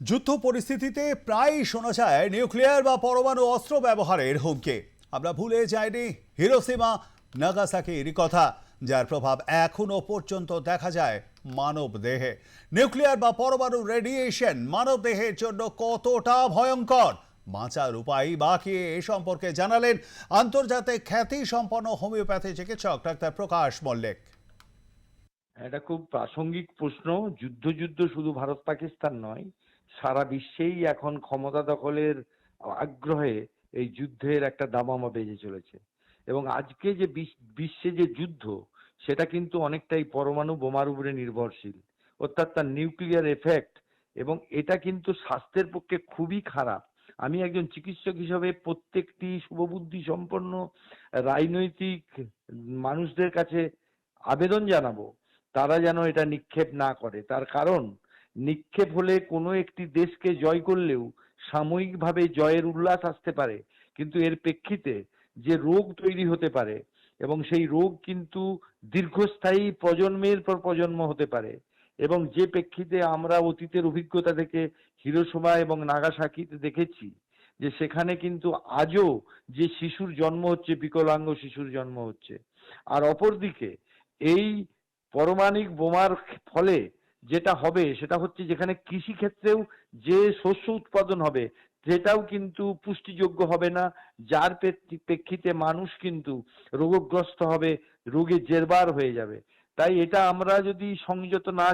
যুদ্ধ পরিস্থিতিতে প্রায়ই শোনা যায় নিউক্লিয়ার বা পরমাণু অস্ত্র ব্যবহারের হুমকি। আমরা ভুলে যাইনি হিরোশিমা নাগাসাকির কথা, যার প্রভাব এখনো পর্যন্ত দেখা যায় মানব দেহে। নিউক্লিয়ার বা পরমাণু রেডিয়েশন মানব দেহের জন্য কতটা ভয়ঙ্কর, বাঁচার উপায় বাকি এ সম্পর্কে জানালেন আন্তর্জাতিক খ্যাতি সম্পন্ন হোমিওপ্যাথি চিকিৎসক ডাক্তার প্রকাশ মল্লিক। এটা খুব প্রাসঙ্গিক প্রশ্ন। যুদ্ধ যুদ্ধ শুধু ভারত পাকিস্তান নয়, সারা বিশ্বেই এখন ক্ষমতা দখলের আগ্রহে এই যুদ্ধের একটা দামামা বেজে চলেছে। এবং আজকে যে বিশ্বে যে যুদ্ধ, সেটা কিন্তু অনেকটাই পরমাণু বোমার উপরে নির্ভরশীল, অর্থাৎ তার নিউক্লিয়ার এফেক্ট। এবং এটা কিন্তু স্বাস্থ্যের পক্ষে খুবই খারাপ। আমি একজন চিকিৎসক হিসেবে প্রত্যেকটি শুভবুদ্ধি সম্পন্ন রাজনৈতিক মানুষদের কাছে আবেদন জানাবো, তারা যেন এটা নিক্ষেপ না করে। তার কারণ, নিক্ষেপ হলে কোনো একটি দেশকে জয় করলেও সাময়িকভাবে জয়ের উল্লাস আসতে পারে, কিন্তু এর প্রেক্ষিতে যে রোগ তৈরি হতে পারে, এবং সেই রোগ কিন্তু দীর্ঘস্থায়ী প্রজন্মের পর প্রজন্ম হতে পারে। এবং যে প্রেক্ষিতে আমরা অতীতের অভিজ্ঞতা থেকে হিরোশিমা এবং নাগাসাকিতে দেখেছি, যে সেখানে কিন্তু আজও যে শিশুর জন্ম হচ্ছে, বিকলাঙ্গ শিশুর জন্ম হচ্ছে। আর অপরদিকে এই পারমাণবিক বোমার ফলে যেটা হবে সেটা হচ্ছে, যেখানে কৃষি ক্ষেত্রেও যে শস্য উৎপাদন হবে সেটাও কিন্তু পুষ্টিযোগ্য হবে না, যার প্রেক্ষিতে মানুষ কিন্তু রোগগ্রস্ত হবে, রোগে জেরবার হয়ে যাবে। তাই এটা আমরা যদি সংযত না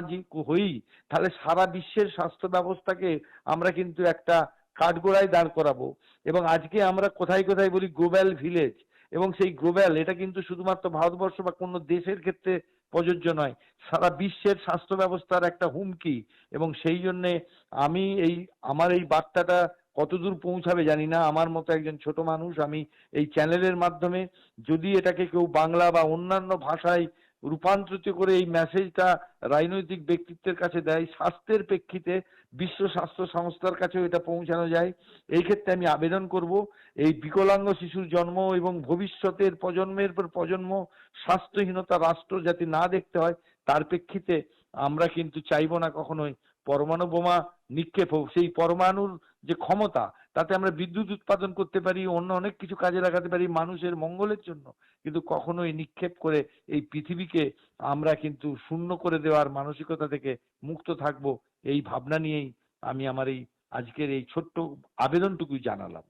হই, তাহলে সারা বিশ্বের স্বাস্থ্য ব্যবস্থাকে আমরা কিন্তু একটা কাঠগড়ায় দাঁড় করাবো। এবং আজকে আমরা কোথায় কোথায় বলি গ্লোবাল ভিলেজ, এবং সেই গ্লোবাল এটা কিন্তু শুধুমাত্র ভারতবর্ষ বা কোনো দেশের ক্ষেত্রে প্রযোজ্য নয়, সারা বিশ্বের স্বাস্থ্য ব্যবস্থার একটা হুমকি। এবং সেই জন্যে আমি আমার এই বার্তাটা কতদূর পৌঁছাবে জানি না। আমার মতো একজন ছোট মানুষ, আমি এই চ্যানেলের মাধ্যমে যদি এটাকে কেউ বাংলা বা অন্যান্য ভাষায় রূপান্তরিত করে এই মেসেজটা রাজনৈতিক ব্যক্তিত্বের কাছে দেয়, স্বাস্থ্যের প্রেক্ষিতে বিশ্ব স্বাস্থ্য সংস্থার কাছেও এটা পৌঁছানো যায়, এই ক্ষেত্রে আমি আবেদন করব। এই বিকলাঙ্গ শিশুর জন্ম এবং ভবিষ্যতের প্রজন্মের পর প্রজন্ম স্বাস্থ্যহীনতা রাষ্ট্র যাতে না দেখতে হয়, তার প্রেক্ষিতে আমরা কিন্তু চাইবো না কখনোই পরমাণু বোমা নিক্ষেপ হোক। সেই পরমাণুর যে ক্ষমতা, তাতে আমরা বিদ্যুৎ উৎপাদন করতে পারি, অন্য অনেক কিছু কাজে লাগাতে পারি মানুষের মঙ্গলের জন্য। কিন্তু কখনোই নিক্ষেপ করে এই পৃথিবীকে আমরা কিন্তু শূন্য করে দেওয়ার মানসিকতা থেকে মুক্ত থাকবো, এই ভাবনা নিয়েই আমি আমার এই আজকের এই ছোট্ট আবেদনটুকুই জানালাম।